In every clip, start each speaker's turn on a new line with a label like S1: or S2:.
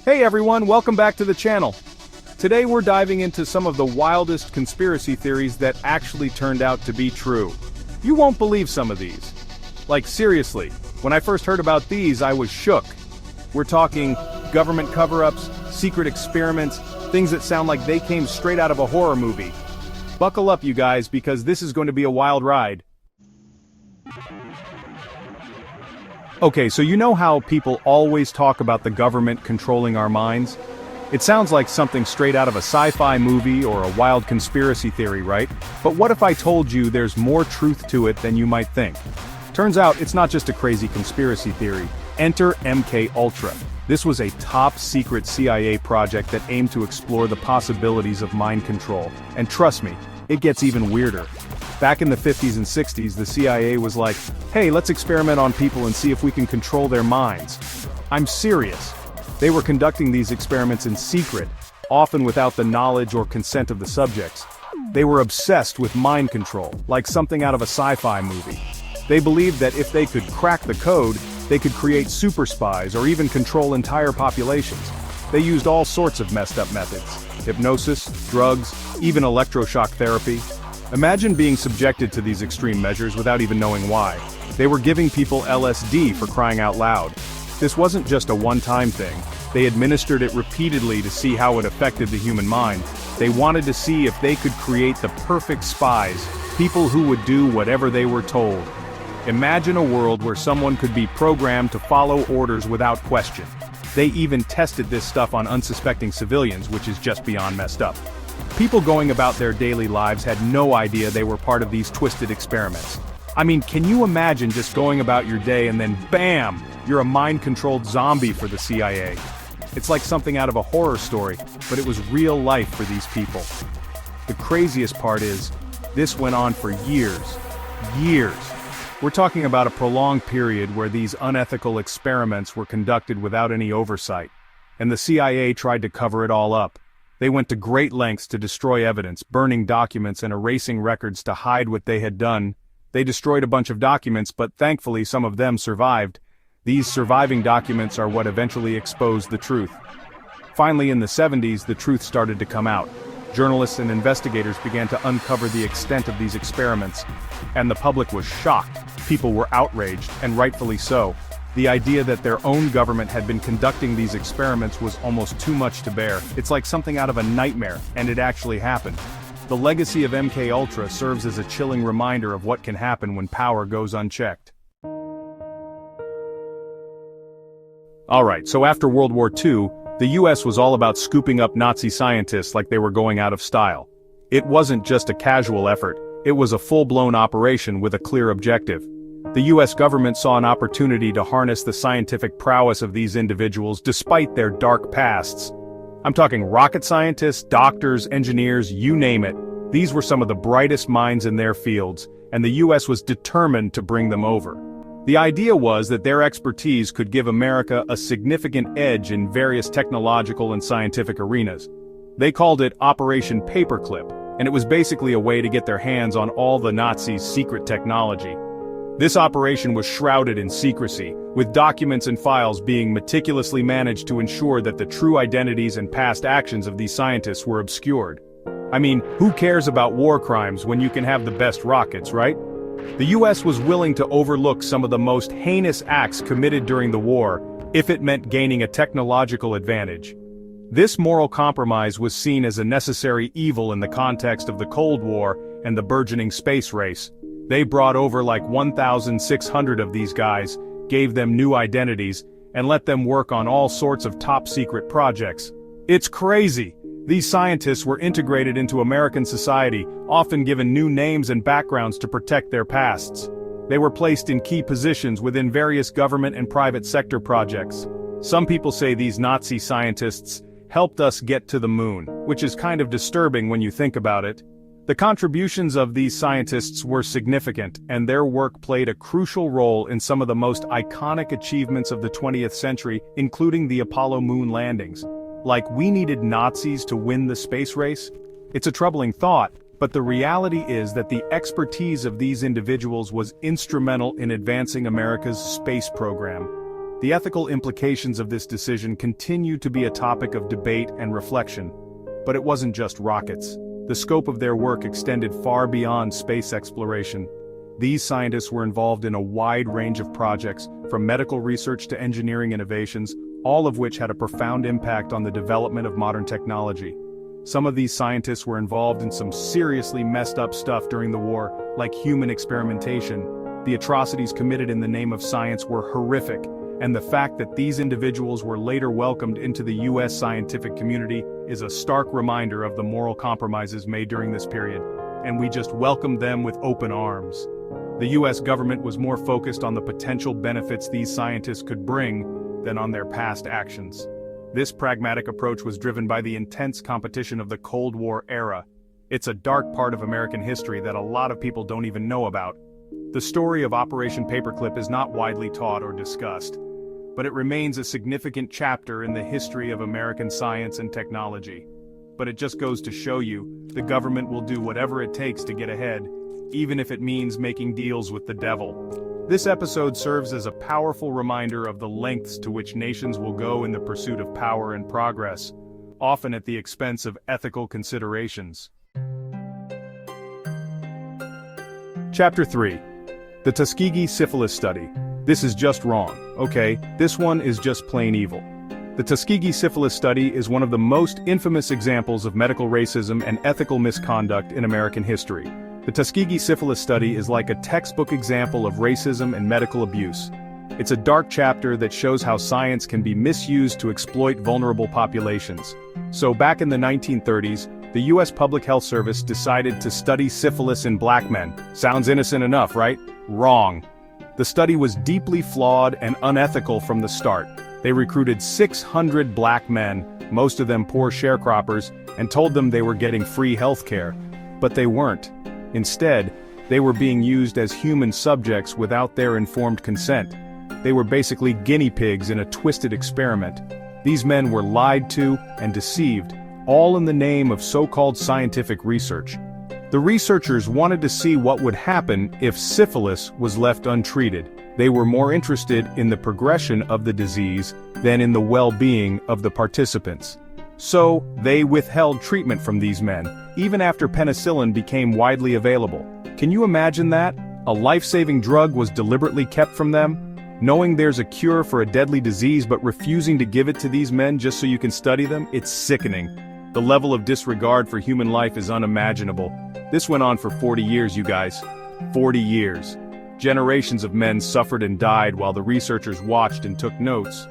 S1: Hey everyone, welcome back to the channel. Today we're diving into some of the wildest conspiracy theories that actually turned out to be true. You won't believe some of these. Like seriously, when I first heard about these I was shook. We're talking government cover-ups, secret experiments, things that sound like they came straight out of a horror movie. Buckle up you guys, because this is going to be a wild ride. Okay, so you know how people always talk about the government controlling our minds? It sounds like something straight out of a sci-fi movie or a wild conspiracy theory, right? But what if I told you there's more truth to it than you might think? Turns out it's not just a crazy conspiracy theory. Enter MK Ultra. This was a top-secret CIA project that aimed to explore the possibilities of mind control. And trust me, it gets even weirder. Back in the 50s and 60s, the CIA was like, hey, let's experiment on people and see if we can control their minds. I'm serious. They were conducting these experiments in secret, often without the knowledge or consent of the subjects. They were obsessed with mind control, like something out of a sci-fi movie. They believed that if they could crack the code, they could create super spies or even control entire populations. They used all sorts of messed up methods: hypnosis, drugs, even electroshock therapy. Imagine being subjected to these extreme measures without even knowing why. They were giving people LSD for crying out loud. This wasn't just a one-time thing. They administered it repeatedly to see how it affected the human mind. They wanted to see if they could create the perfect spies, people who would do whatever they were told. Imagine a world where someone could be programmed to follow orders without question. They even tested this stuff on unsuspecting civilians, which is just beyond messed up. People going about their daily lives had no idea they were part of these twisted experiments. I mean, can you imagine just going about your day and then BAM! You're a mind-controlled zombie for the CIA. It's like something out of a horror story, but it was real life for these people. The craziest part is, this went on for years. Years. We're talking about a prolonged period where these unethical experiments were conducted without any oversight. And the CIA tried to cover it all up. They went to great lengths to destroy evidence, burning documents and erasing records to hide what they had done. They destroyed a bunch of documents, but thankfully some of them survived. These surviving documents are what eventually exposed the truth. Finally, in the 70s, the truth started to come out. Journalists and investigators began to uncover the extent of these experiments, and the public was shocked. People were outraged, and rightfully so. The idea that their own government had been conducting these experiments was almost too much to bear. It's like something out of a nightmare, and it actually happened. The legacy of MK Ultra serves as a chilling reminder of what can happen when power goes unchecked. Alright, so after World War II, the US was all about scooping up Nazi scientists like they were going out of style. It wasn't just a casual effort, it was a full-blown operation with a clear objective. The US government saw an opportunity to harness the scientific prowess of these individuals despite their dark pasts. I'm talking rocket scientists, doctors, engineers, you name it. These were some of the brightest minds in their fields, and the US was determined to bring them over. The idea was that their expertise could give America a significant edge in various technological and scientific arenas. They called it Operation Paperclip, and it was basically a way to get their hands on all the Nazis' secret technology. This operation was shrouded in secrecy, with documents and files being meticulously managed to ensure that the true identities and past actions of these scientists were obscured. I mean, who cares about war crimes when you can have the best rockets, right? The US was willing to overlook some of the most heinous acts committed during the war, if it meant gaining a technological advantage. This moral compromise was seen as a necessary evil in the context of the Cold War and the burgeoning space race. They brought over like 1,600 of these guys, gave them new identities, and let them work on all sorts of top-secret projects. It's crazy! These scientists were integrated into American society, often given new names and backgrounds to protect their pasts. They were placed in key positions within various government and private sector projects. Some people say these Nazi scientists helped us get to the moon, which is kind of disturbing when you think about it. The contributions of these scientists were significant, and their work played a crucial role in some of the most iconic achievements of the 20th century, including the Apollo moon landings. Like, we needed Nazis to win the space race? It's a troubling thought, but the reality is that the expertise of these individuals was instrumental in advancing America's space program. The ethical implications of this decision continue to be a topic of debate and reflection. But it wasn't just rockets. The scope of their work extended far beyond space exploration. These scientists were involved in a wide range of projects, from medical research to engineering innovations, all of which had a profound impact on the development of modern technology. Some of these scientists were involved in some seriously messed up stuff during the war, like human experimentation. The atrocities committed in the name of science were horrific, and the fact that these individuals were later welcomed into the US scientific community is a stark reminder of the moral compromises made during this period, and we just welcomed them with open arms. The US government was more focused on the potential benefits these scientists could bring than on their past actions. This pragmatic approach was driven by the intense competition of the Cold War era. It's a dark part of American history that a lot of people don't even know about. The story of Operation Paperclip is not widely taught or discussed, but it remains a significant chapter in the history of American science and technology. But it just goes to show you, the government will do whatever it takes to get ahead, even if it means making deals with the devil. This episode serves as a powerful reminder of the lengths to which nations will go in the pursuit of power and progress, often at the expense of ethical considerations. Chapter 3. The Tuskegee Syphilis Study. This is just wrong, okay? This one is just plain evil. The Tuskegee Syphilis Study is one of the most infamous examples of medical racism and ethical misconduct in American history. The Tuskegee Syphilis Study is like a textbook example of racism and medical abuse. It's a dark chapter that shows how science can be misused to exploit vulnerable populations. So back in the 1930s, the US Public Health Service decided to study syphilis in black men. Sounds innocent enough, right? Wrong. The study was deeply flawed and unethical from the start. They recruited 600 black men, most of them poor sharecroppers, and told them they were getting free health care. But they weren't. Instead, they were being used as human subjects without their informed consent. They were basically guinea pigs in a twisted experiment. These men were lied to and deceived, all in the name of so-called scientific research. The researchers wanted to see what would happen if syphilis was left untreated. They were more interested in the progression of the disease than in the well-being of the participants. So, they withheld treatment from these men, even after penicillin became widely available. Can you imagine that? A life-saving drug was deliberately kept from them? Knowing there's a cure for a deadly disease but refusing to give it to these men just so you can study them? It's sickening. The level of disregard for human life is unimaginable. This went on for 40 years, you guys. 40 years. Generations of men suffered and died while the researchers watched and took notes.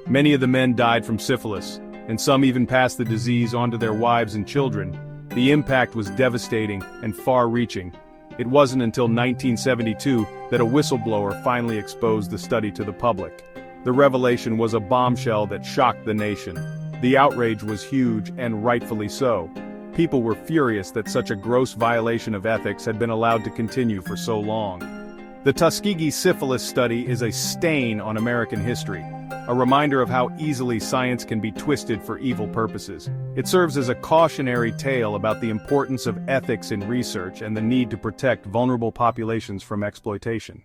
S1: Many of the men died from syphilis, and some even passed the disease on to their wives and children. The impact was devastating and far-reaching. It wasn't until 1972 that a whistleblower finally exposed the study to the public. The revelation was a bombshell that shocked the nation. The outrage was huge, and rightfully so. People were furious that such a gross violation of ethics had been allowed to continue for so long. The Tuskegee Syphilis Study is a stain on American history, a reminder of how easily science can be twisted for evil purposes. It serves as a cautionary tale about the importance of ethics in research and the need to protect vulnerable populations from exploitation.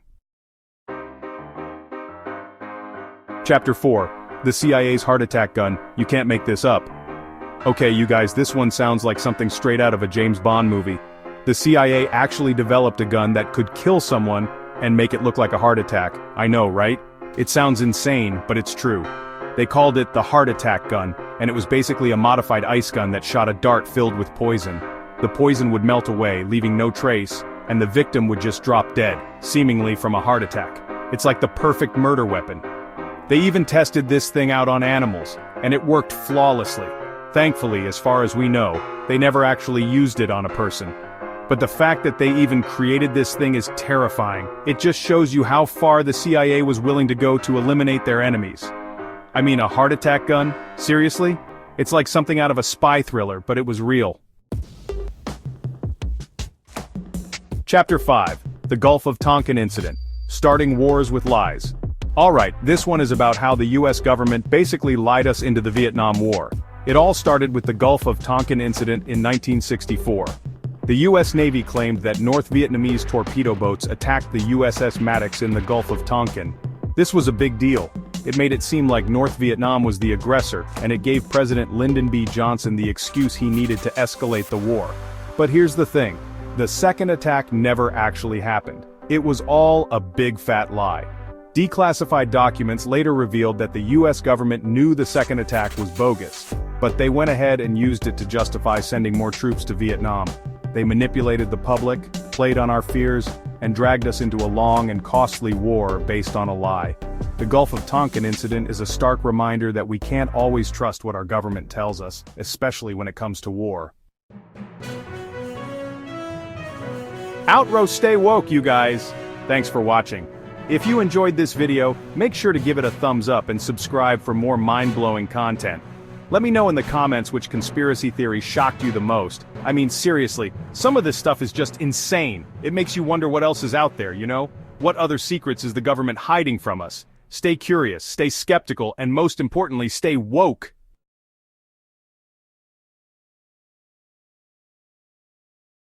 S1: Chapter 4. The CIA's heart attack gun. You can't make this up. Okay, you guys, this one sounds like something straight out of a James Bond movie. The CIA actually developed a gun that could kill someone and make it look like a heart attack. I know, right? It sounds insane, but it's true. They called it the heart attack gun, and it was basically a modified ice gun that shot a dart filled with poison. The poison would melt away, leaving no trace, and the victim would just drop dead, seemingly from a heart attack. It's like the perfect murder weapon. They even tested this thing out on animals, and it worked flawlessly. Thankfully, as far as we know, they never actually used it on a person. But the fact that they even created this thing is terrifying. It just shows you how far the CIA was willing to go to eliminate their enemies. I mean, a heart attack gun? Seriously? It's like something out of a spy thriller, but it was real. Chapter 5. The Gulf of Tonkin Incident. Starting Wars with Lies. Alright, this one is about how the US government basically lied us into the Vietnam War. It all started with the Gulf of Tonkin incident in 1964. The US Navy claimed that North Vietnamese torpedo boats attacked the USS Maddox in the Gulf of Tonkin. This was a big deal. It made it seem like North Vietnam was the aggressor, and it gave President Lyndon B. Johnson the excuse he needed to escalate the war. But here's the thing. The second attack never actually happened. It was all a big fat lie. Declassified documents later revealed that the US government knew the second attack was bogus, but they went ahead and used it to justify sending more troops to Vietnam. They manipulated the public, played on our fears, and dragged us into a long and costly war based on a lie. The Gulf of Tonkin incident is a stark reminder that we can't always trust what our government tells us, especially when it comes to war. Outro, stay woke, you guys! Thanks for watching. If you enjoyed this video, make sure to give it a thumbs up and subscribe for more mind-blowing content. Let me know in the comments which conspiracy theory shocked you the most. I mean, seriously, some of this stuff is just insane. It makes you wonder what else is out there, you know? What other secrets is the government hiding from us? Stay curious, stay skeptical, and most importantly, stay woke.